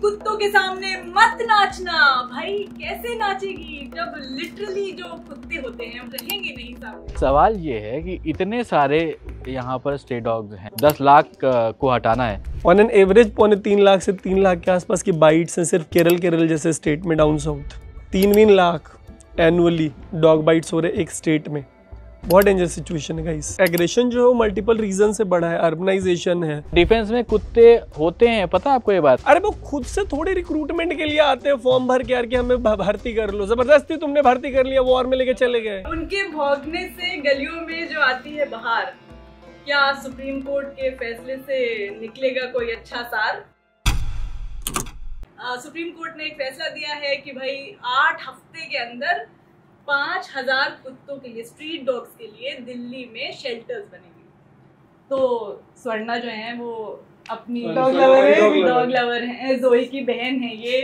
कुत्तों के सामने मत नाचना। भाई कैसे नाचेगी जब लिटरली जो कुत्ते होते हैं रहेंगे नहीं सामने। सवाल ये है कि इतने सारे यहाँ पर स्ट्रे डॉग्स हैं, 10 लाख को हटाना है। ऑन एन एवरेज 2.5 लाख से 3 लाख के आसपास की बाइट्स हैं सिर्फ केरल जैसे स्टेट में, down south 3 lakh annually dog bytes हो रहे एक स्टेट में। बहुत डेंजर सिचुएशन है गाइस। एग्रेशन जो है मल्टीपल रीजन से बढ़ा है, अर्बनाइजेशन है। डिफेंस में कुत्ते होते हैं, पता है आपको ये बात? अरे वो खुद से थोड़ी रिक्रूटमेंट के लिए आते हैं फॉर्म भर के यार कि हमें भर्ती कर लो, जबरदस्ती तुमने भर्ती कर लिया, वॉर में लेके चले गए। उनके भौंकने से गलियों में जो आती है बाहर, क्या सुप्रीम कोर्ट के फैसले से निकलेगा कोई अच्छा सार? सुप्रीम कोर्ट ने एक फैसला दिया है कि भाई 8 हफ्ते के अंदर 5000 कुत्तों के लिए, स्ट्रीट डॉग्स के लिए दिल्ली में शेल्टर्स बनेंगे। तो स्वर्णा जो है वो अपनी डॉग लवर है, जोई की बहन है ये।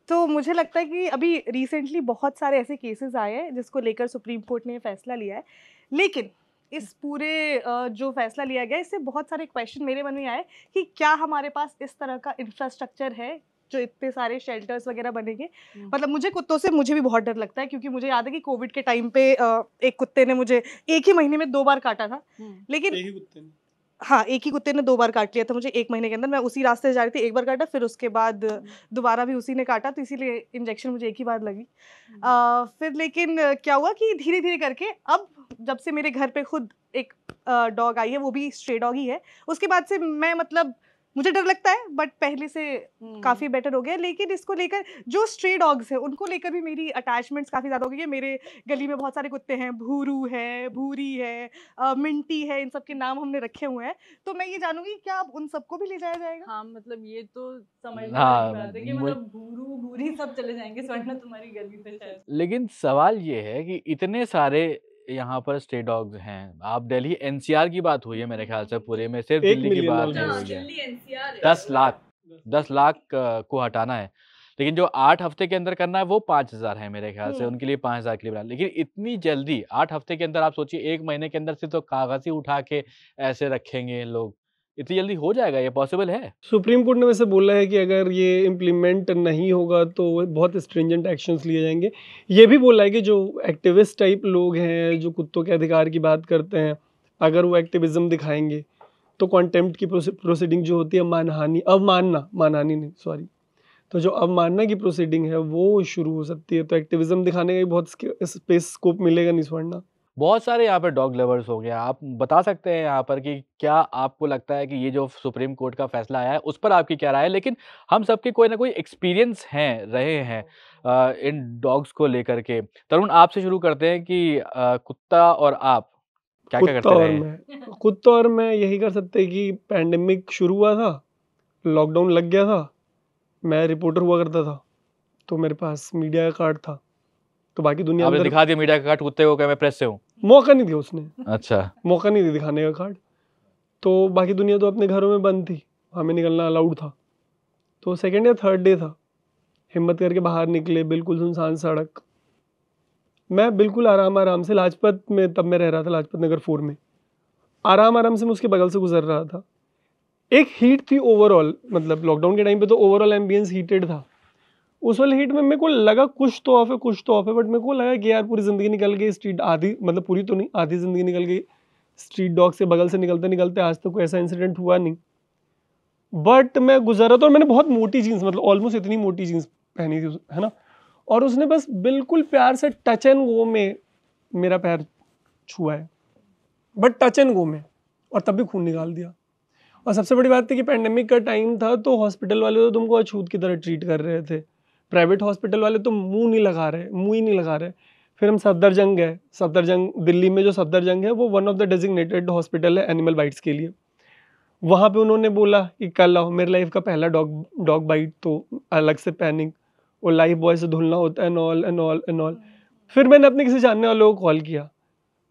तो मुझे लगता है कि अभी रिसेंटली बहुत सारे ऐसे केसेस आए हैं जिसको लेकर सुप्रीम कोर्ट ने फैसला लिया है, लेकिन इस पूरे जो फैसला लिया गया इससे बहुत सारे क्वेश्चन मेरे मन में आए कि क्या हमारे पास इस तरह का इंफ्रास्ट्रक्चर है जो इतने सारे शेल्टर्स वगैरह बनेंगे। मतलब मुझे कुत्तों से मुझे भी बहुत डर लगता है, क्योंकि मुझे याद है कि कोविड के टाइम पे एक कुत्ते ने मुझे एक ही महीने में 2 बार काटा था। लेकिन एक ही कुत्ते ने 2 बार काट लिया था मुझे 1 महीने के अंदर। मैं उसी रास्ते से जा रही थी, 1 बार काटा, फिर उसके बाद दोबारा भी उसी ने काटा, तो इसीलिए इंजेक्शन मुझे एक ही बार लगी। फिर लेकिन क्या हुआ कि धीरे धीरे करके अब जब से मेरे घर पे खुद एक डॉग आई है, वो भी स्ट्रे डॉग ही है, उसके बाद से मैं मतलब मुझे डर लगता है बट पहले से काफ़ी बेटर हो गया। लेकिन इसको लेकर जो स्ट्रे डॉग्स हैं उनको लेकर भी मेरी अटैचमेंट्स काफ़ी ज़्यादा हो गई है। मेरे गली में बहुत सारे कुत्ते हैं, भूरू है, भूरी है, मिंटी है, इन सब के नाम हमने रखे हुए हैं। तो मैं ये जानूंगी क्या अब उन सबको भी ले जाया जाएगा? हाँ, मतलब ये तो समझ में आ रहा है कि मतलब भूरू भूरी सब चले जाएंगे स्वर्णा तुम्हारी गली से शायद। लेकिन सवाल ये है कि इतने सारे यहाँ पर स्ट्रे डॉग्स हैं। आप दिल्ली एनसीआर की बात हुई है मेरे ख्याल से, पूरे में सिर्फ दिल्ली की बात नहीं हुई है। 10 लाख को हटाना है, लेकिन जो 8 हफ्ते के अंदर करना है वो 5000 है मेरे ख्याल से, उनके लिए 5000 के लिए बना। लेकिन इतनी जल्दी 8 हफ्ते के अंदर, आप सोचिए 1 महीने के अंदर से तो कागज ही उठा के ऐसे रखेंगे लोग, इतनी जल्दी हो जाएगा? ये पॉसिबल है? सुप्रीम कोर्ट ने वैसे बोला है कि अगर ये इम्प्लीमेंट नहीं होगा तो बहुत स्ट्रिंजेंट एक्शंस लिए जाएंगे। ये भी बोला है कि जो एक्टिविस्ट टाइप लोग हैं जो कुत्तों के अधिकार की बात करते हैं, अगर वो एक्टिविज्म दिखाएंगे तो कॉन्टेम्प्ट की प्रोसीडिंग जो होती है, मानहानि नहीं, सॉरी, तो जो अवमानना की प्रोसीडिंग है वो शुरू हो सकती है। तो एक्टिविज्म दिखाने का भी बहुत स्पेस स्कोप मिलेगा नहीं स्वर्ण। बहुत सारे यहाँ पर डॉग लवर्स हो गया, आप बता सकते हैं यहाँ पर कि क्या आपको लगता है कि ये जो सुप्रीम कोर्ट का फैसला आया है उस पर आपकी क्या राय है? लेकिन हम सबके कोई ना कोई एक्सपीरियंस रहे हैं इन डॉग्स को लेकर के। तरुण, आपसे शुरू करते हैं कि कुत्ता और आप क्या करते रहे? कुत्ता और मैं यही कर सकते हैं कि पैंडेमिक शुरू हुआ था, लॉकडाउन लग गया था, मैं रिपोर्टर हुआ करता था, तो मेरे पास मीडिया का कार्ड था, तो बाकी दुनिया आपने दिखा दिया मीडिया का कार्ड कुत्ते को, क्या मैं प्रेस से हूँ? मौका नहीं दिया उसने। अच्छा, मौका नहीं दिया दिखाने का कार्ड। तो बाकी दुनिया तो अपने घरों में बंद थी, हमें निकलना अलाउड था। तो 2nd या 3rd डे था, हिम्मत करके बाहर निकले, बिल्कुल सुनसान सड़क। मैं बिल्कुल आराम से लाजपत में, तब मैं रह रहा था लाजपत नगर 4 में, आराम से मैं उसके बगल से गुजर रहा था। एक हीट थी ओवरऑल, मतलब लॉकडाउन के टाइम पे तो ओवरऑल एम्बियंस हीटेड था। उस वाले हीट में मेरे को लगा कुछ तो ऑफ है, बट मेरे को लगा कि यार पूरी ज़िंदगी निकल गई स्ट्रीट, आधी, मतलब पूरी तो नहीं, आधी ज़िंदगी निकल गई स्ट्रीट डॉग से बगल से निकलते आज तक कोई ऐसा इंसिडेंट हुआ नहीं। बट मैं गुजरा था और मैंने बहुत मोटी जीन्स, मतलब ऑलमोस्ट इतनी मोटी जीन्स पहनी थी, है ना, और उसने बस बिल्कुल प्यार से टच एंड गो में मेरा पैर छुआ है, बट टच एंड गो में, और तब भी खून निकाल दिया। और सबसे बड़ी बात थी कि पैंडेमिक का टाइम था, तो हॉस्पिटल वाले तो तुमको अछूत की तरह ट्रीट कर रहे थे, प्राइवेट हॉस्पिटल वाले तो मुंह ही नहीं लगा रहे। फिर हम सफदरजंग गए। सफदरजंग दिल्ली में जो सफदरजंग है वो one of the designated hospital है एनिमल बाइट्स के लिए। वहाँ पे उन्होंने बोला कि कल आओ, मेरे लाइफ का पहला डॉग बाइट, तो अलग से पैनिक, और लाइफ बॉय से धुलना होता है एंड ऑल। फिर मैंने अपने किसी जानने वालों को कॉल किया,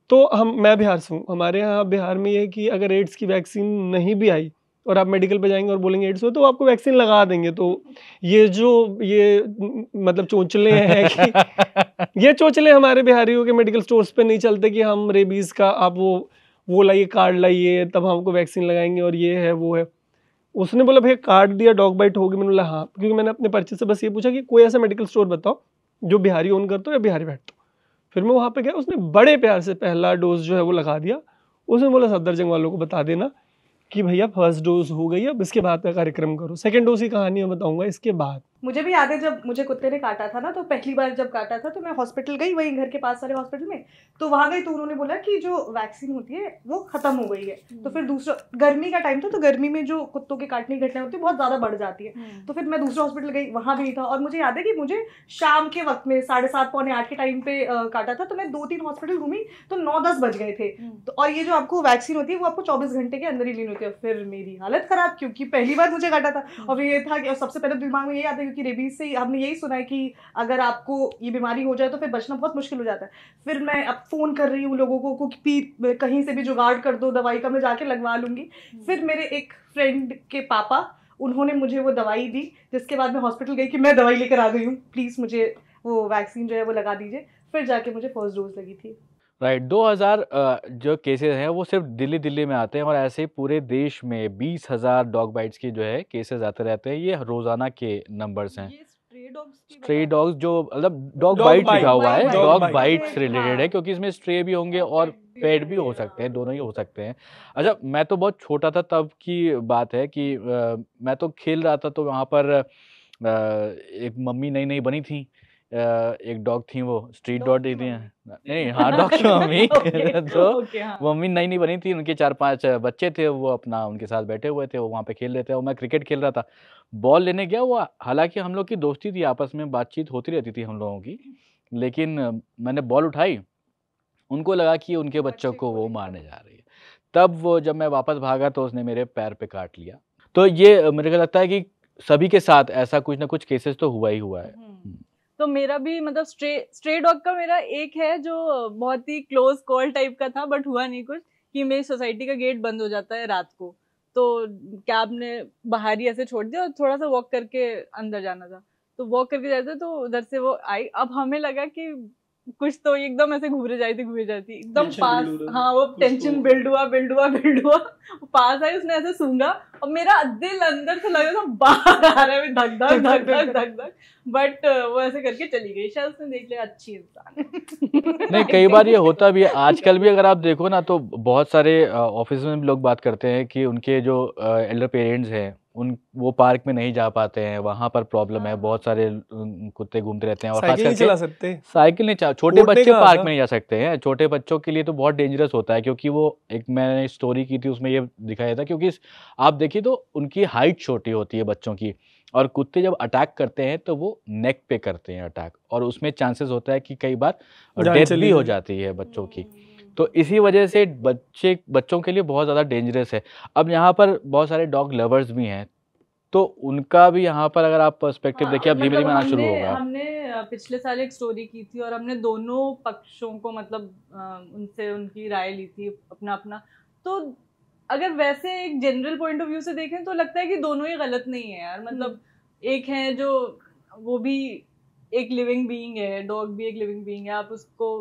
तो मैं बिहार से हूँ। हमारे यहाँ बिहार में ये है कि अगर एड्स की वैक्सीन नहीं भी आई और आप मेडिकल पे जाएंगे और बोलेंगे एड्स हो, तो आपको वैक्सीन लगा देंगे। तो ये मतलब चोंचले हैं कि ये चोंचले हमारे बिहारियों के मेडिकल स्टोर्स पे नहीं चलते कि हम रेबीज का आप वो लाइए, कार्ड लाइए, तब हमको वैक्सीन लगाएंगे, और ये है वो है। उसने बोला भैया काट दिया, डॉग बाइट होगी? मैंने बोला हाँ, क्योंकि मैंने अपने परिचित से बस ये पूछा कि कोई ऐसा मेडिकल स्टोर बताओ जो बिहारी ओन करता हो या बिहारी बैठता हो। फिर मैं वहाँ पे गया, उसने बड़े प्यार से पहला डोज जो है वो लगा दिया। उसने बोला सफदरजंग वालों को बता देना कि भैया फर्स्ट डोज हो गई, अब इसके बाद का कार्यक्रम करो। सेकंड डोज की कहानी मैं बताऊंगा इसके बाद। मुझे भी याद है जब मुझे कुत्ते ने काटा था ना, तो पहली बार जब काटा था तो मैं हॉस्पिटल गई, वहीं घर के पास वाले हॉस्पिटल में। तो वहाँ गई तो उन्होंने बोला कि जो वैक्सीन होती है वो खत्म हो गई है। तो फिर दूसरा, गर्मी का टाइम था तो गर्मी में जो कुत्तों के काटने की घटना होती है बहुत ज़्यादा बढ़ जाती है। तो फिर मैं दूसरे हॉस्पिटल गई, वहाँ भी था। और मुझे याद है कि मुझे शाम के वक्त में 7:30 पौने 8 के टाइम पे काटा था। तो मैं 2-3 हॉस्पिटल घूमी तो 9-10 बज गए थे। तो और ये जो आपको वैक्सीन होती है वो आपको 24 घंटे के अंदर ही लेनी होती है। फिर मेरी हालत खराब, क्योंकि पहली बार मुझे काटा था। और फिर ये था कि सबसे पहले दिमाग में यही आता है, क्योंकि रेबीज से हमने यही सुना है कि अगर आपको ये बीमारी हो जाए तो फिर बचना बहुत मुश्किल हो जाता है। फिर मैं अब फोन कर रही हूँ लोगों को कि कहीं से भी जुगाड़ कर दो दवाई का, मैं जाके लगवा लूंगी। फिर मेरे एक फ्रेंड के पापा, उन्होंने मुझे वो दवाई दी, जिसके बाद मैं हॉस्पिटल गई कि मैं दवाई लेकर आ गई हूँ, प्लीज़ मुझे वो वैक्सीन जो है वो लगा दीजिए। फिर जाके मुझे फर्स्ट डोज लगी थी। राइट। 2000 जो केसेस हैं वो सिर्फ दिल्ली में आते हैं, और ऐसे ही पूरे देश में 20,000 डॉग बाइट्स के जो है केसेस आते रहते हैं। ये रोजाना के नंबर्स हैं। स्ट्रे डॉग्स जो मतलब डॉग बाइट लिखा हुआ है, डॉग बाइट से रिलेटेड है, क्योंकि इसमें स्ट्रे भी होंगे और पेट भी हो सकते हैं, दोनों ही हो सकते हैं। अच्छा, मैं तो बहुत छोटा था तब की बात है कि मैं तो खेल रहा था, तो वहाँ पर एक मम्मी नई बनी थी, एक डॉग थी, वो स्ट्रीट डॉग थी। नहीं, हाँ, डॉग की मम्मी। तो मम्मी नई बनी थी, उनके 4-5 बच्चे थे, वो अपना उनके साथ बैठे हुए थे, वो वहाँ पे खेल रहे थे, और मैं क्रिकेट खेल रहा था। बॉल लेने गया, वो हालांकि हम लोग की दोस्ती थी, आपस में बातचीत होती रहती थी हम लोगों की, लेकिन मैंने बॉल उठाई, उनको लगा कि उनके बच्चों को वो मारने जा रही है। तब वो जब मैं वापस भागा तो उसने मेरे पैर पे काट लिया। तो ये मेरे को लगता है कि सभी के साथ ऐसा कुछ ना कुछ केसेस तो हुआ ही हुआ है। तो मेरा भी मतलब स्ट्रे डॉग का मेरा एक है जो बहुत ही क्लोज कॉल टाइप का था, बट हुआ नहीं कुछ, कि मेरी सोसाइटी का गेट बंद हो जाता है रात को, तो कैब ने बाहर ही ऐसे छोड़ दिया और थोड़ा सा वॉक करके अंदर जाना था। तो वॉक करके जाते तो उधर से वो आई। अब हमें लगा कि कुछ तो एकदम ऐसे घूरे जाती एकदम पास। हाँ, वो टेंशन बिल्ड हुआ पास आई, उसने ऐसे सूंघा और मेरा दिल अंदर से लगा था बाहर आ रहा है, धक धक। बट वो ऐसे करके चली गई, शायद उसने देख लिया अच्छी इंसान। नहीं, कई बार ये होता भी है। आजकल भी अगर आप देखो ना तो बहुत सारे ऑफिस में लोग बात करते हैं कि उनके जो एल्डर पेरेंट्स हैं वो पार्क में नहीं जा पाते हैं, वहाँ पर प्रॉब्लम है, बहुत सारे कुत्ते घूमते रहते हैं, और साइकिल नहीं चला सकते, साइकिल नहीं छोटे बच्चे पार्क में नहीं जा सकते हैं। छोटे बच्चों के लिए तो बहुत डेंजरस होता है, क्योंकि वो एक मैंने स्टोरी की थी उसमें ये दिखाया था, क्योंकि आप देखिए तो उनकी हाइट छोटी होती है बच्चों की, और कुत्ते जब अटैक करते हैं तो वो नेक पे करते हैं अटैक, और उसमें चांसेस होता है कि कई बार डेथ भी हो जाती है बच्चों की। तो इसी वजह से बच्चों के लिए बहुत ज़्यादा डेंजरस है। अब यहाँ पर बहुत सारे डॉग लवर्स भी हैं, तो उनका भी यहाँ पर अगर आप पर्सपेक्टिव देखिए, अब धीमे धीमे आना शुरू होगा। हमने पिछले साल एक स्टोरी की थी और हमने दोनों पक्षों को मतलब उनसे उनकी राय ली थी अपना। तो अगर वैसे एक जनरल पॉइंट ऑफ व्यू से देखें तो लगता है कि दोनों ही गलत नहीं है यार। मतलब एक है जो वो भी एक लिविंग बीइंग है, डॉग भी एक लिविंग बीइंग है, आप उसको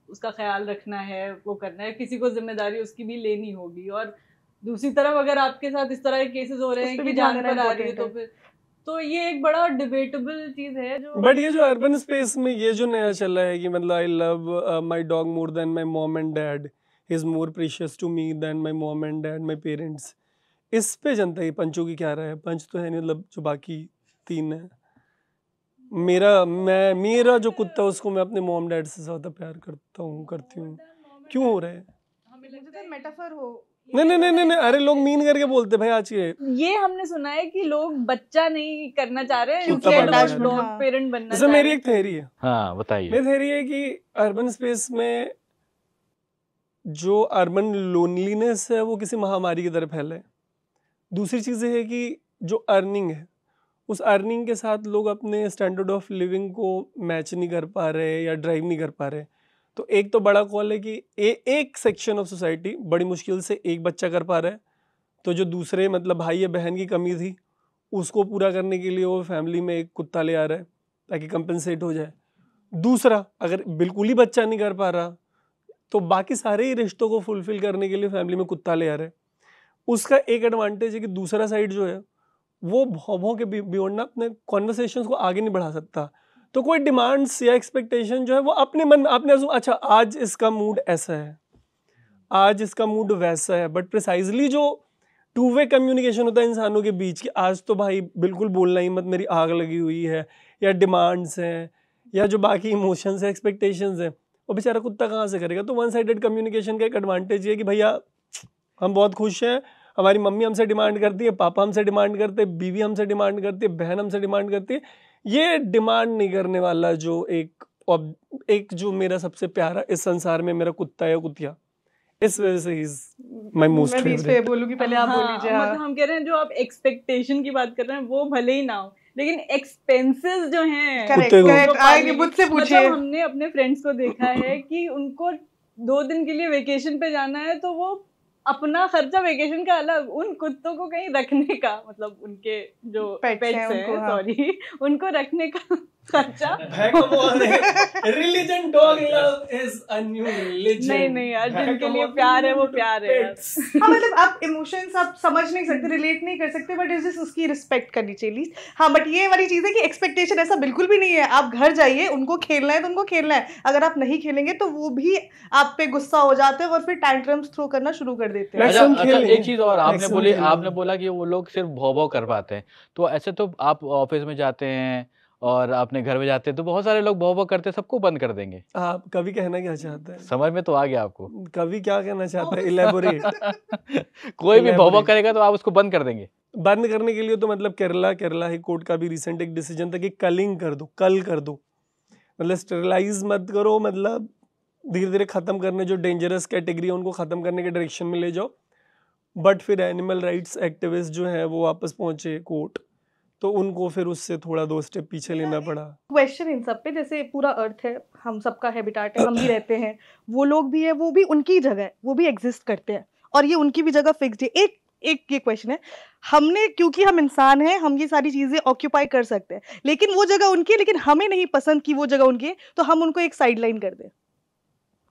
उसका ख्याल रखना है, वो करना है, किसी को जिम्मेदारी उसकी भी लेनी होगी। और दूसरी तरफ अगर आपके साथ इस तरह के केसेस हो रहे हैं कि जानवर आ रही है तो फिर तो ये एक बड़ा डिबेटेबल चीज है जो। बट ये जो अर्बन स्पेस में ये जो नया चला है कि मतलब I love my dog more than my mom and dad, is more precious to me than my mom and dad, my parents, इस पे जनता की पंचों की क्या राय है? पंच तो है नहीं, मतलब जो बाकी 3 है। मेरा जो कुत्ता है उसको मैं अपने मॉम डैड से ज्यादा प्यार करती हूँ। क्यों हो रहा है? मेटाफर हो। नहीं, अरे लोग मीन करके बोलते भाई आज के। ये हमने सुना है कि लोग बच्चा नहीं करना चाह रहे हैं, डॉग पेरेंट बनना चाह रहे हैं। मेरी एक थ्योरी है। हाँ, बताइए। मेरी थ्योरी है कि अर्बन स्पेस में जो अर्बन लोनलीनेस है वो किसी महामारी की तरह फैला है। दूसरी चीज़ है कि जो अर्निंग है उस अर्निंग के साथ लोग अपने स्टैंडर्ड ऑफ लिविंग को मैच नहीं कर पा रहे या ड्राइव नहीं कर पा रहे। तो एक तो बड़ा कॉल है कि एक सेक्शन ऑफ सोसाइटी बड़ी मुश्किल से एक बच्चा कर पा रहा है, तो जो दूसरे मतलब भाई या बहन की कमी थी उसको पूरा करने के लिए वो फैमिली में एक कुत्ता ले आ रहा है ताकि कंपनसेट हो जाए। दूसरा, अगर बिल्कुल ही बच्चा नहीं कर पा रहा तो बाकी सारे ही रिश्तों को फुलफिल करने के लिए फैमिली में कुत्ता ले आ रहा है। उसका एक एडवांटेज है कि दूसरा साइड जो है वो भौ के बियॉन्ड ना अपने कॉन्वर्सेशंस को आगे नहीं बढ़ा सकता। तो कोई डिमांड्स या एक्सपेक्टेशन जो है वो अपने मन में आपने अच्छा आज इसका मूड ऐसा है, आज इसका मूड वैसा है, बट प्रिसाइजली जो टू वे कम्युनिकेशन होता है इंसानों के बीच की, आज तो भाई बिल्कुल बोलना ही मत, मेरी आग लगी हुई है, या डिमांड्स हैं या जो बाकी इमोशंस है, एक्सपेक्टेशंस हैं, वो बेचारा कुत्ता कहाँ से करेगा। तो वन साइडेड कम्युनिकेशन का एक एडवांटेज है कि भैया हम बहुत खुश हैं, हमारी मम्मी हमसे डिमांड करती है, पापा हमसे डिमांड करते हैं, बीवी हमसे डिमांड करती है, बहन हमसे डिमांड करती है। ये डिमांड नहीं करने वाला जो एक जो मेरा सबसे प्यारा इस संसार में मेरा कुत्ता है, कुतिया, इस वजह से इज माय मोस्ट फेवरेट। मैं इस पे बोलूंगी, पहले आप बोल लीजिए। मतलब हम कह रहे हैं जो आप एक्सपेक्टेशन की बात कर रहे हैं वो भले ही ना हो, लेकिन एक्सपेंसेस जो हैं करेक्ट आएंगे, मुझसे पूछिए। मतलब हमने अपने फ्रेंड्स को देखा है कि उनको 2 दिन के लिए वेकेशन पे जाना है तो वो अपना खर्चा वेकेशन का अलग, उन कुत्तों को कहीं रखने का, मतलब उनके जो पेट्स हैं सॉरी, उनको रखने का खर्चा। Religion dog love is a new religion. नहीं यार, जिनके लिए प्यार है वो प्यार है। हाँ मतलब आप इमोशंस आप समझ नहीं सकते, रिलेट नहीं कर सकते, बट इज जस्ट उसकी रिस्पेक्ट करनी चाहिए। हाँ बट ये वाली चीज है कि एक्सपेक्टेशन ऐसा बिल्कुल भी नहीं है। आप घर जाइए, उनको खेलना है तो उनको खेलना है, अगर आप नहीं खेलेंगे तो वो भी आप पे गुस्सा हो जाते हैं और फिर टैंट्रम्स थ्रो करना शुरू कर देते हैं। अच्छा एक चीज और आपने बोला कि वो लोग सिर्फ भौ कर पाते हैं, तो ऐसे तो आप ऑफिस में जाते हैं और अपने घर में जाते हैं तो बहुत सारे लोग भौ करते हैं, सबको बंद कर देंगे। आप कवि कहना क्या चाहते हैं? समझ में तो आ गया आपको, कवि क्या कहना चाहता है, इलेबोरेट। कोई भी भौ करेगा तो आप उसको बंद कर देंगे। बंद करने के लिए तो मतलब केरला हाई कोर्ट का भी रिसेंट एक डिसीजन था कि कलिंग कर दो, कल कर दो, मतलब स्टेरिलाइज मत करो, मतलब धीरे धीरे खत्म करने जो डेंजरस कैटेगरी है उनको खत्म करने के डायरेक्शन में ले जाओ। बट फिर एनिमल राइट्स एक्टिविस्ट जो है वो वापस पहुंचे कोर्ट, तो उनको फिर उससे थोड़ा 2 स्टेप पीछे लेना पड़ा। क्वेश्चन इन सब पे, जैसे पूरा अर्थ है, हम सबका हैबिटेट है, हम भी रहते हैं, वो लोग भी है, वो भी उनकी जगह है, वो भी एग्जिस्ट करते हैं और ये उनकी भी जगह फिक्स्ड है। एक ये क्वेश्चन है, हमने क्योंकि हम इंसान हैं हम ये सारी चीजें ऑक्यूपाई कर सकते हैं, लेकिन वो जगह उनकी है, लेकिन हमें नहीं पसंद कि वो जगह उनकी है, तो हम उनको एक साइडलाइन कर दें।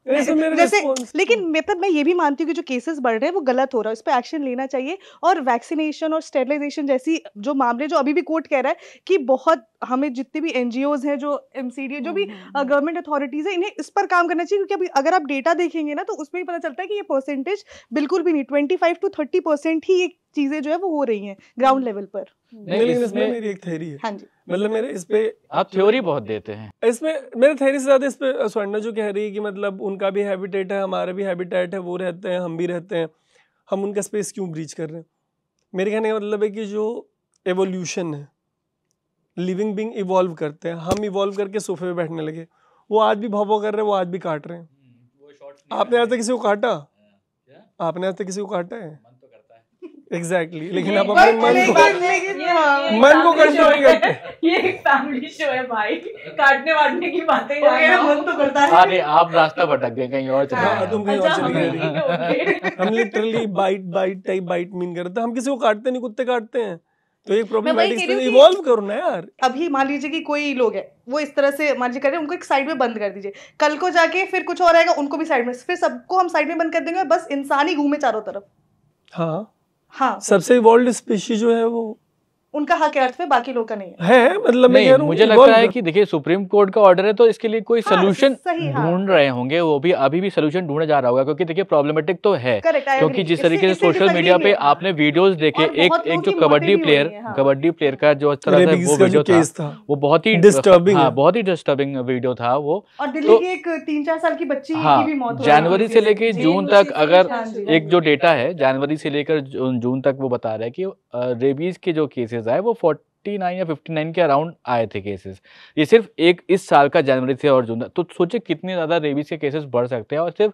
जैसे लेकिन मतलब मैं ये भी मानती हूँ कि जो केसेस बढ़ रहे हैं वो गलत हो रहा है, इस पे एक्शन लेना चाहिए। और वैक्सीनेशन और स्टेरिलाइजेशन जैसी जो मामले जो अभी भी कोर्ट कह रहा है कि बहुत हमें जितने भी एनजीओज हैं, जो एमसीडी जो भी गवर्नमेंट अथॉरिटीज है, इन्हें इस पर काम करना चाहिए। क्योंकि अभी अगर आप डेटा देखेंगे ना तो उसमें ही पता चलता है कि ये परसेंटेज बिल्कुल भी नहीं, 25 to 30% ही ये चीजें जो है वो हो रही हैं ग्राउंड लेवल पर। लेकिन इसमें मेरी एक थ्योरी है। हाँ जी, मतलब मेरे इस पे आप थ्योरी बहुत देते हैं, इसमें मेरे थ्योरी से ज्यादा इस पे स्वर्णा जो कह रही है कि मतलब उनका भी हैबिटेट है, हमारा भी हैबिटेट है, वो रहते हैं, हम भी रहते हैं, हम उनका स्पेस क्यों ब्रीच कर रहे हैं। मेरे कहने का मतलब है कि जो एवोल्यूशन है, लिविंग बीइंग इवॉल्व करते हैं, हम इवॉल्व करके सोफे पे बैठने लगे, वो आज भी भौ कर रहे हैं, वो आज भी काट रहे हैं। आपने आज तक किसी को काटा? आपने आज तक किसी को काटा है? एग्जैक्टली लेकिन आप अपने मन को कंट्रोल करते हैं। ये एक फैमिली शो है भाई, काटने वाटने की बातें मन तो करता है। अरे आप रास्ता भटक गए, कहीं और चले गए। तुम कहीं और चले गए। हम लिटरली बाइट मीन करते हैं, हम किसी को काटते नहीं, कुत्ते काटते हैं। तो एक प्रॉब्लमेटिक स्पेस इवॉल्व करो ना यार। अभी मान लीजिए कि कोई लोग है वो इस तरह से मान लीजिए कर रहे हैं, उनको एक साइड में बंद कर दीजिए, कल को जाके फिर कुछ और आएगा उनको भी साइड में, फिर सबको हम साइड में बंद कर देंगे, बस इंसान ही घूमे चारों तरफ। हाँ सबसे इवॉल्व्ड स्पीशीज जो है वो उनका हक है अर्थ पे, बाकी लोग का नहीं है। मतलब नहीं, मुझे लगता है कि देखिए सुप्रीम कोर्ट का ऑर्डर है तो इसके लिए कोई सोल्यूशन ढूंढ रहे होंगे, वो भी अभी भी सोल्यूशन ढूंढा जा रहा होगा। क्योंकि देखिए प्रॉब्लमेटिक तो है, क्योंकि जिस तरीके से सोशल मीडिया पे आपने वीडियोस देखे, एक जो कबड्डी प्लेयर का जो तरह से वो वीडियो था वो बहुत ही डिस्टर्बिंग, बहुत ही डिस्टर्बिंग वीडियो था वो। और दिल्ली की एक 3-4 साल की बच्ची की भी मौत हुई जनवरी से लेकर जून तक। अगर एक जो डेटा है जनवरी से लेकर जून तक, वो बता रहा है कि रेबीज के जो केसेस आए वो 49 या 59 के अराउंड आए थे केसेस। ये सिर्फ एक इस साल का जनवरी से और जून तक। तो सोचिए कितने ज़्यादा रेबीज के केसेस बढ़ सकते हैं। और सिर्फ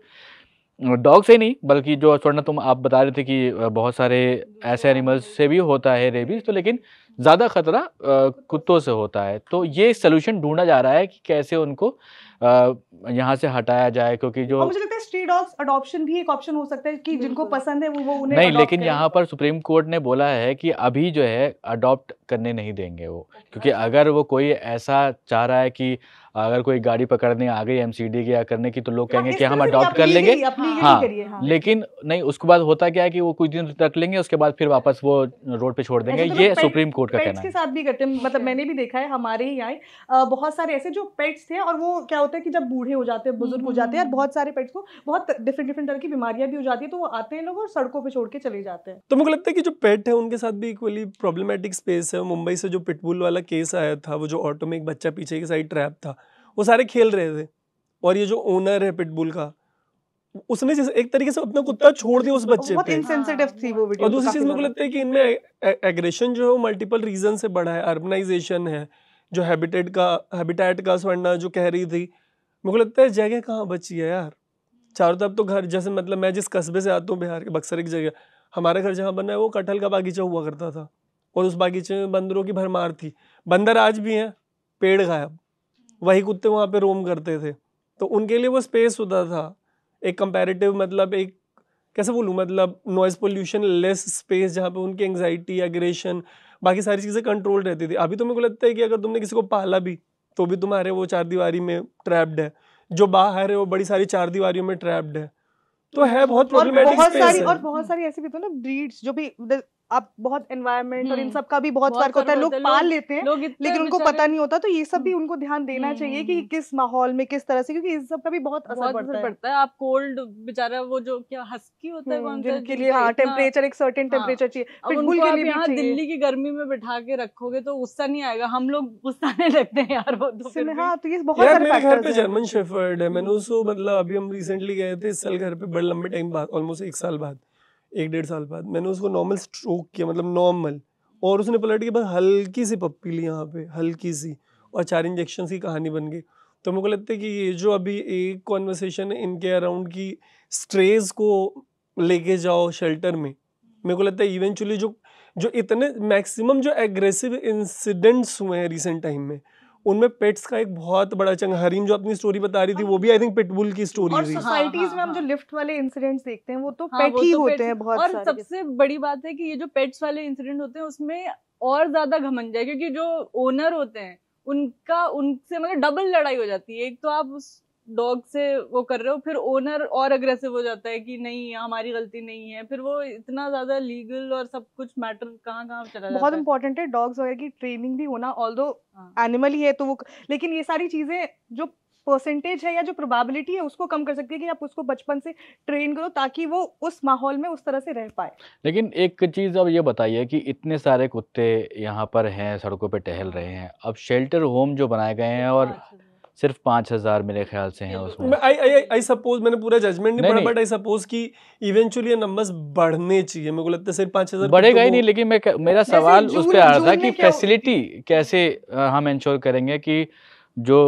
डॉग से नहीं, बल्कि जो स्वर्ण तुम आप बता रहे थे कि बहुत सारे ऐसे एनिमल्स से भी होता है रेबीज, तो लेकिन ज़्यादा खतरा कुत्तों से होता है। तो ये सोल्यूशन ढूंढा जा रहा है कि कैसे उनको यहाँ से हटाया जाए, क्योंकि जो और मुझे लगता है स्ट्री डॉग्स अडॉप्शन भी एक ऑप्शन हो सकता है कि जिनको पसंद है वो उन्हें नहीं, adopt लेकिन करें। यहाँ पर सुप्रीम कोर्ट ने बोला है कि अभी जो है अडॉप्ट करने नहीं देंगे वो, क्योंकि अगर वो कोई ऐसा चाह रहा है कि अगर कोई गाड़ी पकड़ने आ गई एमसीडी की या करने की, तो लोग कहेंगे इस कि हम तरह से अडॉप्ट आप कर लेंगे। legally- आप legally हाँ, करिए, हाँ। लेकिन नहीं, उसके बाद होता क्या है कि वो कुछ दिन रख लेंगे, उसके बाद फिर वापस वो रोड पे छोड़ देंगे। ऐसे तो ये लोग सुप्रीम कोर्ट का पेट्स कहना के है। साथ भी करते हैं, मतलब मैंने भी देखा है हमारे ही यहाँ बहुत सारे ऐसे जो पेट्स थे, और वो क्या होता है कि जब बूढ़े हो जाते हैं, बुजुर्ग हो जाते हैं, और बहुत सारे पेट्स को बहुत डिफरेंट तरह की बीमारियां भी हो जाती है, तो वो आते हैं लोग और सड़कों पे छोड़ के चले जाते हैं। तो मुझे लगता है कि जो पेट है उनके साथ भी इक्वली प्रॉब्लमेटिक स्पेस है। मुंबई से जो पिटबुल वाला केस आया था, वो जो ऑटो में एक बच्चा पीछे की साइड ट्रैप था, वो सारे खेल रहे थे, और ये जो ओनर है पिटबुल का, उसने जैसे एक तरीके से अपना कुत्ता छोड़ दिया उस बच्चे बहुत पे। इनसेंसिटिव थी वो वीडियो। और दूसरी चीज मेरे को लगता है कि इनमें एग्रेशन जो है वो मल्टीपल रीजन से बढ़ा है। अर्बनाइजेशन है, जो हैबिटेट का स्वर्णा जो कह रही थी, मेरे को लगता है जगह कहाँ बची है यार। चारों तरफ तो घर, जैसे मतलब मैं जिस कस्बे से आता हूँ बिहार के बक्सर एक जगह, हमारा घर जहाँ बना है वो कटहल का बागीचा हुआ करता था, और उस बागीचे में बंदरों की भरमार थी। बंदर आज भी हैं, पेड़ गायब, वही कुत्ते वहाँ पे रोम करते थे। तो उनके लिए वो स्पेस होता था एक कंपैरेटिव, मतलब एक कैसे बोलूँ, मतलब नॉइज पोल्यूशन लेस स्पेस, जहाँ पे उनकी एंग्जाइटी, एग्रेशन, बाकी सारी चीज़ें कंट्रोल रहती थी। अभी तो मेरे को लगता है कि अगर तुमने किसी को पाला भी, तो भी तुम्हारे वो चार दीवारी में ट्रैप्ड है, जो बाहर है वो बड़ी सारी चार दीवारियों में ट्रैप्ड है। तो है बहुत प्रॉब्लमेटिक स्पेस है। और बहुत सारी ऐसी भी तो ना ब्रीड्स जो भी आप बहुत एनवायरनमेंट और इन सब का भी बहुत फर्क होता है। लोग पाल लेते हैं लेकिन उनको पता नहीं होता, तो ये सब भी उनको ध्यान देना चाहिए कि किस माहौल में किस तरह से, क्योंकि इस सब का भी बहुत असर पड़ता है। आप कोल्ड बेचारा वो जो क्या हस्की होता है जिनके लिए हाँ टेम्परेचर, एक सर्टेन टेम्परेचर चाहिए, पिटबुल के लिए भी चाहिए। दिल्ली की गर्मी में बिठा के रखोगे तो गुस्सा नहीं आएगा, हम लोग गुस्साने लगते हैं यार वो तो। हाँ, तो ये बहुत यार सारे मेरे घर पे फैक्टर्स जर्मन शेफर्ड है, मैंने उसको मतलब अभी हम रिसेंटली गए थे इस साल घर पे, बड़े लंबे टाइम बाद, ऑलमोस्ट 1 साल बाद, 1-1.5 साल बाद, मैंने उसको नॉर्मल स्ट्रोक किया, मतलब नॉर्मल, और उसने पलट के बस हल्की सी पप्पी ली यहाँ पे, हल्की सी, और 4 इंजेक्शन की कहानी बन गई। तो मेरे को लगता है कि ये जो अभी एक कॉन्वर्सेशन है इनके अराउंड की स्ट्रेस को लेके जाओ शेल्टर में, मेरे को लगता है इवेंचुअली जो इतने मैक्सिमम जो एग्रेसिव इंसिडेंट्स हुए हैं रिसेंट टाइम में, उनमें पेट्स का एक बहुत बड़ा चंग। हरीम जो अपनी स्टोरी बता रही थी, वो भी आई थिंक पिटबुल की स्टोरी और थी। सोसाइटीज में हम जो लिफ्ट वाले इंसिडेंट्स देखते हैं वो तो पेट ही होते हैं बहुत सारे। और सबसे बड़ी बात है कि ये जो पेट्स वाले इंसिडेंट होते हैं उसमें और ज्यादा घमंड है, क्योंकि जो ओनर होते हैं उनसे मतलब डबल लड़ाई हो जाती है। एक तो आप उस डॉग से वो कर रहे हो, फिर ओनर और अग्रेसिव हो जाता है कि नहीं हमारी गलती नहीं है, फिर वो इतना ज्यादा लीगल और सब कुछ मैटर कहाँ चला जाता है। बहुत इंपॉर्टेंट है डॉग्स वगैरह की ट्रेनिंग भी होना, ऑल्दो एनिमल ही है तो वो, लेकिन ये सारी चीजें जो परसेंटेज है या जो प्रोबेबिलिटी है उसको कम कर सकती है कि आप उसको बचपन से ट्रेन करो ताकि वो उस माहौल में उस तरह से रह पाए। लेकिन एक चीज़ अब ये बताइए कि इतने सारे कुत्ते यहाँ पर हैं, सड़कों पे टहल रहे हैं, अब शेल्टर होम जो बनाए गए हैं और सिर्फ 5,000 मेरे ख्याल से हैं उसमें। आई सपोज, मैंने पूरा जजमेंट नहीं पढ़ा, बट आई सपोज कि इवेंचुअली ये नंबर्स बढ़ने चाहिए। मेरे को लगता है सिर्फ 5,000 बढ़ेगा ही नहीं, लेकिन मेरा सवाल उस पे आ रहा था कि फैसिलिटी कैसे हम इंश्योर करेंगे कि जो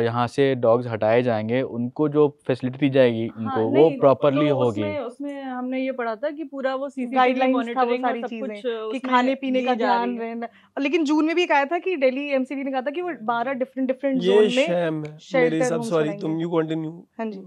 यहाँ से डॉग्स हटाए जाएंगे उनको जो फैसिलिटी दी जाएगी उनको वो प्रॉपरली होगी। उसमें हमने ये पढ़ा था कि पूरा वो गाइडलाइंस मॉनिटरिंग सारी चीजें कि खाने पीने का ध्यान रहना। लेकिन जून में भी कहा था कि दिल्ली एमसीडी ने कहा था कि वो 12 डिफरेंट जोन में शेल्टर होम्स बनाएंगे। तुम यू कंटिन्यू। हाँ जी,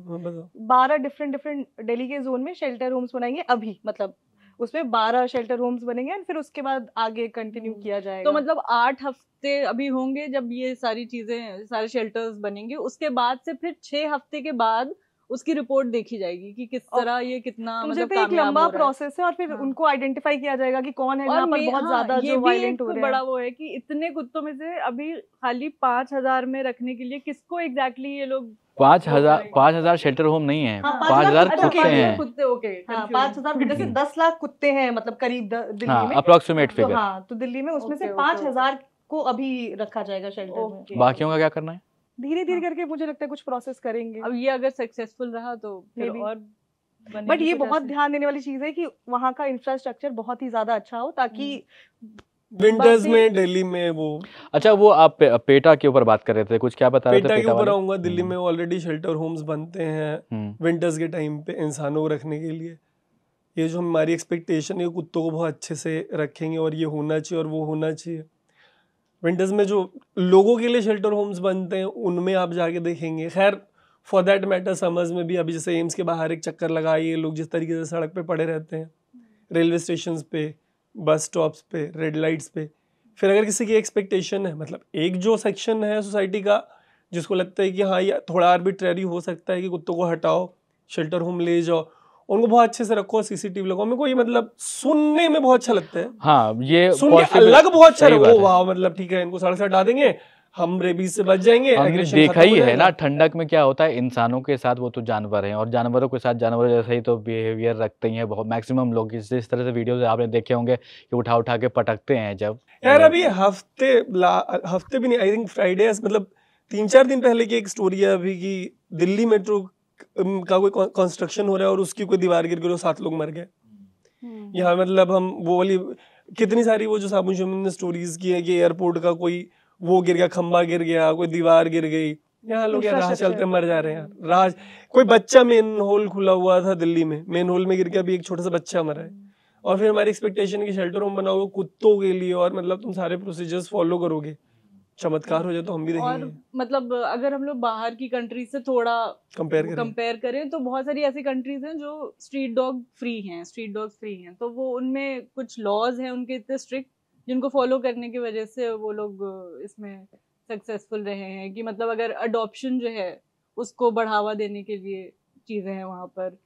12 डिफरेंट दिल्ली के जोन में शेल्टर होम्स बनाएंगे अभी, मतलब उसमें 12 शेल्टर होम्स बनेंगे और फिर उसके बाद आगे कंटिन्यू किया जाएगा। तो मतलब 8 हफ्ते अभी होंगे जब ये सारी चीजें, सारे शेल्टर्स बनेंगे, उसके बाद से फिर 6 हफ्ते के बाद उसकी रिपोर्ट देखी जाएगी कि किस तरह ये कितना मतलब एक लंबा प्रोसेस है और फिर उनको आइडेंटिफाई किया जाएगा कि कौन है जहाँ पर बहुत ज्यादा जो वायलेंट हो रहे हैं। बड़ा वो है कि इतने कुत्तों में से अभी खाली 5,000 में रखने के लिए किसको एग्जैक्टली ये लोग 5,000 शेल्टर होम नहीं है, 5,000 कुत्ते हैं। 5,000 जैसे 10 लाख कुत्ते हैं मतलब करीब दिल्ली में, अप्रोक्सीमेट फिगर। हाँ, तो दिल्ली में उसमें से 5,000 को अभी रखा जाएगा शेल्टर में। बाकियों का क्या करना है? धीरे धीरे करके मुझे लगता है कुछ प्रोसेस करेंगे। अब ये अगर सक्सेसफुल रहा तो फिर और बट ये बहुत ध्यान देने वाली चीज है कि वहाँ का इंफ्रास्ट्रक्चर बहुत ही ज्यादा अच्छा हो ताकि विंटर्स में दिल्ली में वो। अच्छा, वो आप पेटा के ऊपर बात कर रहे थे, कुछ क्या बता रहे थे? पेटा के ऊपर आऊंगा। दिल्ली में ऑलरेडी शेल्टर होम्स बनते हैं विंटर्स के टाइम पे इंसानों को रखने के लिए। ये जो हमारी एक्सपेक्टेशन है कुत्तों को बहुत अच्छे से रखेंगे और ये होना चाहिए और वो होना चाहिए, विंटर्स में जो लोगों के लिए शेल्टर होम्स बनते हैं उनमें आप जाके देखेंगे, खैर फॉर दैट मैटर समर्स में भी अभी जैसे एम्स के बाहर एक चक्कर लगाइए, लोग जिस तरीके से सड़क पे पड़े रहते हैं, रेलवे स्टेशन पे, बस स्टॉप्स पे, रेड लाइट्स पे, फिर अगर किसी की एक्सपेक्टेशन है, मतलब एक जो सेक्शन है सोसाइटी का जिसको लगता है कि हाँ ये थोड़ा आर्बिट्रेरी हो सकता है कि कुत्तों को हटाओ, शेल्टर होम ले जाओ, उनको बहुत अच्छे से रखो, सीसीटीवी लगाओ, मेरे को ये मतलब सुनने में बहुत अच्छा लगता है। हाँ, ये सुन के अलग बहुत अच्छा लगा, वाह मतलब ठीक है इनको सड़क से हटा देंगे, हम रेबीज से बच जाएंगे। हमने देखा ही है ना ठंडक में क्या होता है, इंसानों के साथ वो तो जानवर हैं और जानवरों के साथ जानवरों जैसा ही तो बिहेवियर रखते ही हैं बहुत मैक्सिमम लोग। इस तरह से वीडियोस आपने देखे होंगे कि उठा उठा के पटकते हैं जब। यार अभी हफ्ते भी नहीं, आई थिंक फ्राइडे, मतलब 3-4 दिन पहले की एक स्टोरी है अभी की, दिल्ली मेट्रो का कोई कंस्ट्रक्शन हो रहा है और उसकी कोई दीवार गिर गई, 7 लोग मर गए। यहाँ मतलब हम वो वाली कितनी सारी वो जो साबुन शमीन ने स्टोरीज की है कि एयरपोर्ट का कोई वो गिर गया, खंबा गिर गया, कोई दीवार गिर गई, यहाँ लोग यार राह चलते मर जा रहे हैं यार। राह कोई बच्चा मेन होल खुला हुआ था दिल्ली में, मेन होल में गिर के अभी एक छोटा सा बच्चा मरा है। और फिर हमारी एक्सपेक्टेशन है कि शेल्टर होम बनाओगे कुत्तों के लिए और मतलब तुम सारे प्रोसीजर्स फॉलो करोगे, चमत्कार हो जाए तो हम भी देखेंगे। और मतलब अगर हम लोग बाहर की कंट्री से थोड़ा कंपेयर करें तो बहुत सारी ऐसी कंट्रीज हैं जो स्ट्रीट डॉग फ्री हैं, तो वो उनमें कुछ लॉज हैं उनके इतने स्ट्रिक्ट जिनको फॉलो करने की वजह से वो लोग इसमें सक्सेसफुल रहे हैं कि मतलब अगर अडॉप्शन जो है उसको बढ़ावा देने के लिए चीजें हैं वहाँ पर।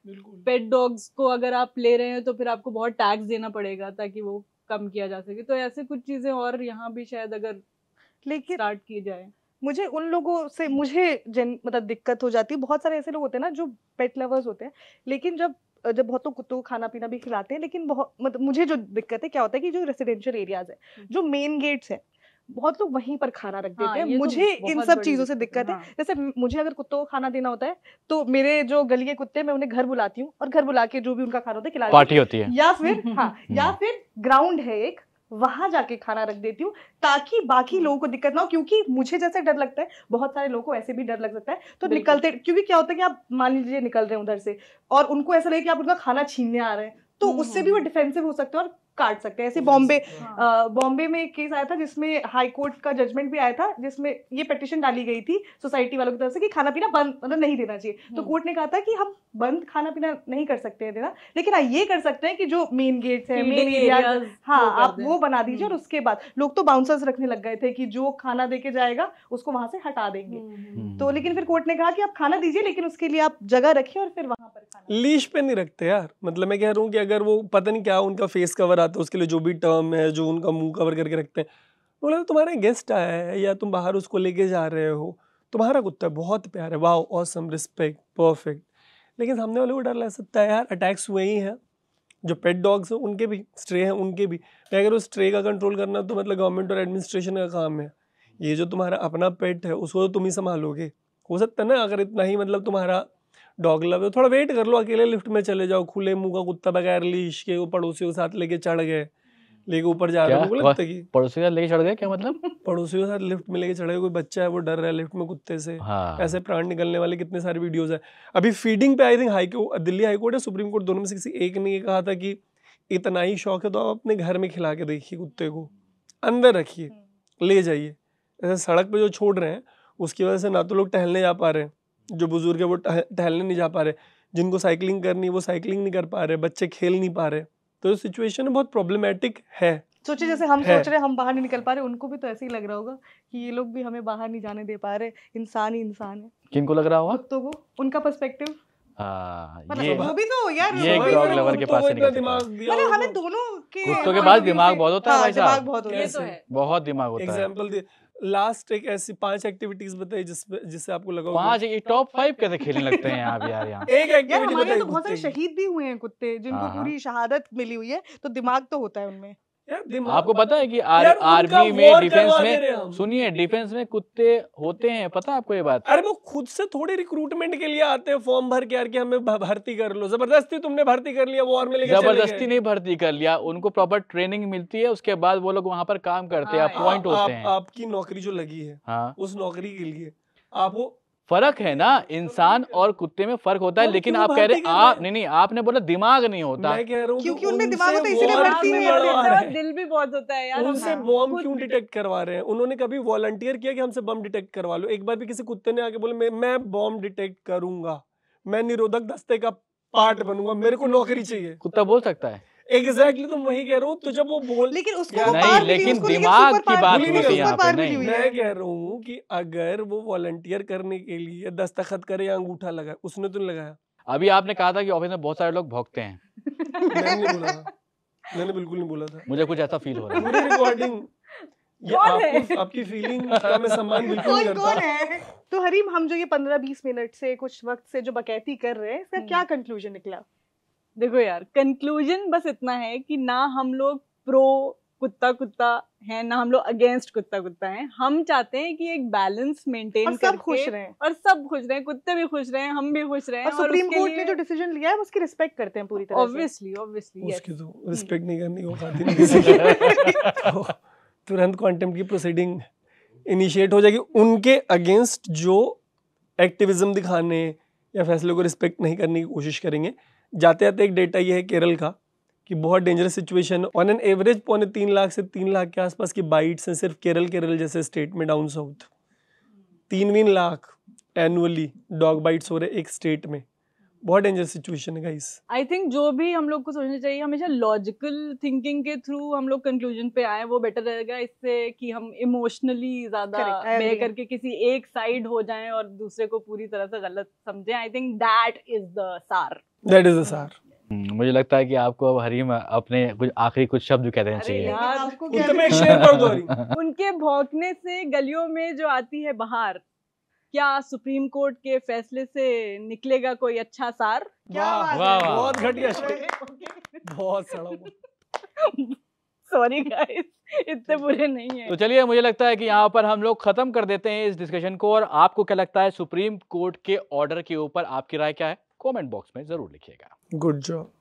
पेट डॉग्स को अगर आप ले रहे हैं तो फिर आपको बहुत टैक्स देना पड़ेगा ताकि वो कम किया जा सके, तो ऐसे कुछ चीजें और यहाँ भी शायद अगर लेकिन स्टार्ट की जाए। मुझे उन लोगों से मतलब दिक्कत हो जाती है, बहुत सारे ऐसे लोग होते हैं ना जो पेट लवर्स होते हैं, लेकिन जब बहुत लोग कुत्तों को खाना पीना भी खिलाते हैं, लेकिन बहुत मतलब मुझे जो दिक्कत है क्या होता है कि जो रेसिडेंशियल एरियाज है, जो मेन गेट्स है, बहुत लोग वहीं पर खाना रख देते हैं। मुझे इन सब चीजों से दिक्कत है। जैसे मुझे अगर कुत्तों को खाना देना होता है तो मेरे जो गली के कुत्ते मैं उन्हें घर बुलाती हूँ और घर बुला के जो भी उनका खाना होता है खिलाती हूँ, पार्टी होती है, या फिर हाँ या फिर ग्राउंड है एक, वहां जाके खाना रख देती हूँ ताकि बाकी लोगों को दिक्कत ना हो, क्योंकि मुझे जैसे डर लगता है बहुत सारे लोगों को ऐसे भी डर लग सकता है। तो निकलते, क्योंकि क्या होता है कि आप मान लीजिए निकल रहे हैं उधर से और उनको ऐसा लगे कि आप उनका खाना छीनने आ रहे हैं, तो उससे भी वो डिफेंसिव हो सकते हैं और काट सकते हैं। ऐसे बॉम्बे में एक केस आया था जिसमें हाई कोर्ट का जजमेंट भी आया था, जिसमें ये पिटीशन डाली गई थी सोसाइटी वालों की तरफ से कि खाना पीना बंद मतलब नहीं देना चाहिए। तो कोर्ट ने कहा था कि हम बंद खाना पीना नहीं कर सकते हैं देना, लेकिन हाँ ये कर सकते हैं कि जो मेन गेट्स है, मेन एरिया, हाँ आप वो बना दीजिए। और उसके बाद लोग तो बाउंसर्स रखने लग गए थे कि जो खाना दे के जाएगा उसको वहां से हटा देंगे। तो लेकिन फिर कोर्ट ने कहा कि आप खाना दीजिए लेकिन उसके लिए आप जगह रखिए और फिर वहां पर खाना। लीश पे नहीं रखते यार, मतलब मैं कह रहा हूँ कि अगर वो पता नहीं क्या उनका फेस कवर आता है उसके लिए जो भी टर्म है जो उनका मुंह कवर करके रखते हैं, बोले तुम्हारा गेस्ट आया है या तुम बाहर उसको लेके जा रहे हो, तुम्हारा कुत्ता बहुत प्यार है, वाह ऑसम, रिस्पेक्ट, परफेक्ट, लेकिन सामने वाले को डर लग सकता है यार। अटैक्स हुए ही हैं, जो पेट डॉग्स हैं उनके भी, स्ट्रे हैं उनके भी, अगर उस स्ट्रे का कंट्रोल करना तो मतलब गवर्नमेंट और एडमिनिस्ट्रेशन का काम है। ये जो तुम्हारा अपना पेट है उसको तो तुम ही संभालोगे, हो सकता है ना अगर इतना ही मतलब तुम्हारा डॉग लव है, थोड़ा वेट कर लो, अकेले लिफ्ट में चले जाओ, खुले मुंह का कुत्ता बगैर लीश के वो पड़ोसियों के साथ लेके चढ़ गए, लेके ऊपर जा रहे हो, लगता है कि पड़ोसी के साथ लेके चढ़ गए, क्या मतलब पड़ोसियों के साथ लिफ्ट में लेके चढ़े, कोई बच्चा है वो डर रहा है लिफ्ट में कुत्ते से, ऐसे प्राण निकलने वाले कितने सारे वीडियोस है। अभी फीडिंग पे I think Delhi high court या सुप्रीम कोर्ट दोनों में से किसी एक ने ये कहा था कि इतना ही शौक है तो आप अपने घर में खिला के देखिए, कुत्ते को अंदर रखिए, ले जाइए। ऐसे सड़क पे जो छोड़ रहे हैं उसकी वजह से ना तो लोग टहलने जा पा रहे हैं, जो बुजुर्ग है वो टहलने नहीं जा पा रहे, जिनको साइकिलिंग करनी है वो साइकिलिंग नहीं कर पा रहे, बच्चे खेल नहीं पा रहे, तो सिचुएशन बहुत प्रॉब्लमेटिक है। सोचिए जैसे हम सोच रहे हैं हम बाहर नहीं निकल पा रहे, उनको भी तो ऐसे ही लग रहा होगा कि ये लोग भी हमें बाहर नहीं जाने दे पा रहे, इंसान ही इंसान है। किनको लग रहा होगा? कुत्तों को, उनका पर्सपेक्टिव। ये वो भी तो यार ये डॉग लवर के पास नहीं दिमाग दिया, मतलब हमें दोनों के कुत्तों के पास दिमाग बहुत होता है भाई साहब, बहुत होता है, ये तो है, बहुत दिमाग होता है। एग्जांपल लास्ट एक ऐसी 5 एक्टिविटीज बताइए जिससे आपको लगा 5, ये टॉप 5 कैसे खेलने लगते हैं आप यार यहाँ? एक एक्टिविटी हमारे तो बहुत सारे शहीद भी हुए हैं कुत्ते जिनको पूरी शहादत मिली हुई है, तो दिमाग तो होता है उनमें। आपको पता है कि आर्मी में, डिफेंस में, सुनिए डिफेंस में कुत्ते होते हैं, पता है आपको ये बात? अरे वो खुद से थोड़े रिक्रूटमेंट के लिए आते हैं फॉर्म भर के यार कि हमें भर्ती कर लो, जबरदस्ती तुमने भर्ती कर लिया, वॉर में लेके चले गए। जबरदस्ती नहीं भर्ती कर लिया, उनको प्रॉपर ट्रेनिंग मिलती है, उसके बाद वो लोग वहां पर काम करते हैं, अपॉइंट होते हैं। आपकी नौकरी जो लगी है, उस नौकरी के लिए आपको फर्क है ना, इंसान और कुत्ते में फर्क होता है, हम लेकिन क्यों आप कह रहे बातें कर आप रहे नहीं, आपने बोला दिमाग नहीं होता। मैं कह रहा हूँ क्योंकि उनमें दिमाग होता है, इसीलिए war बढ़ती क्यों है। लड़वा रहे हैं? दिल भी बहुत होता है यार। उनसे हम बॉम्ब खुद क्यों डिटेक्ट करवा रहे हैं? उन्होंने कभी वॉलंटियर किया कि हमसे बम डिटेक्ट करवा लो? एक बार भी किसी कुत्ते ने आके बोले मैं बॉम्ब डिटेक्ट करूंगा, मैं निरोधक दस्ते का पार्ट बनूंगा, मेरे को नौकरी चाहिए? कुत्ता बोल सकता है? एग्जैक्टली, तो वही कह रहा हूँ। तो जब वो बोल, लेकिन उसको यार वो नहीं, पार मिली, लेकिन उसको दिमाग सुपर की पार बात मिली, होती है उसको यहाँ सुपर पे, पार नहीं। मिली हुई मैं है। कह रहा हूँ कि अगर वो वॉलंटियर करने के लिए दस्तखत करे या अंगूठा लगाए, उसने तो नहीं लगाया। अभी आपने कहा था कि ऑफिस में बहुत सारे लोग भौंकते हैं, मैंने नहीं बोला था, मैंने बिल्कुल नहीं बोला था। मुझे कुछ ऐसा फील हो रहा है। पूरी रिकॉर्डिंग ये कौन है? आपको, आपकी फीलिंग का मैं सम्मान बिल्कुल नहीं कौन करता। है? तो हरीम, हम जो ये 15-20 मिनट से कुछ वक्त से जो बकैती कर रहे हैं, इसका क्या कंक्लूजन निकला? देखो यार, कंक्लूजन बस इतना है कि ना हम लोग प्रो कुत्ता हैं, ना हम लोग अगेंस्ट कुत्ता हैं। हम चाहते हैं कि एक बैलेंस मेंटेन और करके सब खुश रहें। और सब खुश रहें, कुत्ते भी खुश रहें, हम भी खुश रहें। और सुप्रीम उसके कोर्ट लिए ने जो डिसीजन लिया है हम उसकी रिस्पेक्ट करते हैं पूरी तरह से। ऑब्वियसली उसकी तो रिस्पेक्ट नहीं करनी वो खाती नहीं किसी की। तो तुरंत कॉन्टेम्प्ट की प्रोसीडिंग इनिशिएट हो जाएगी उनके अगेंस्ट जो एक्टिविज्म दिखाने या फैसले को रिस्पेक्ट नहीं करने की कोशिश करेंगे। जाते जाते एक डेटा ये है केरल का कि बहुत dangerous situation, on an average 2.25 lakh से 3 लाख के आसपास की बाइट्स हैं सिर्फ केरल जैसे स्टेट में, down south 3 lakh annually dog bytes हो रहे एक स्टेट में। बहुत डेंजरस सिचुएशन है गाइस। आई थिंक जो भी हम लोग को सोचना चाहिए, हमेशा लॉजिकल थिंकिंग के थ्रू हम लोग कंक्लूजन पे आए, वो बेटर रहेगा इससे कि हम इमोशनली ज्यादा Correct, I बह agree. करके किसी एक साइड हो जाएं और दूसरे को पूरी तरह से गलत समझें। I think that is the सार। दैट इज द सार। मुझे लगता है कि आपको अब हरीम अपने कुछ आखिरी कुछ शब्द कह देना अरे चाहिए। यार, आपको कुत्ते में एक शेर पढ़ दो हरी। उनके भौंकने से गलियों में जो आती है बाहर, क्या सुप्रीम कोर्ट के फैसले से निकलेगा कोई अच्छा सार? क्या वाह, बात वाह, है? वाह। बहुत घटिया शेर, बहुत सड़ा। सॉरी गाइस, इतने बुरे नहीं है। तो चलिए, मुझे लगता है कि यहाँ पर हम लोग खत्म कर देते हैं इस डिस्कशन को। और आपको क्या लगता है सुप्रीम कोर्ट के ऑर्डर के ऊपर आपकी राय क्या है? कमेंट बॉक्स में जरूर लिखिएगा। Good job.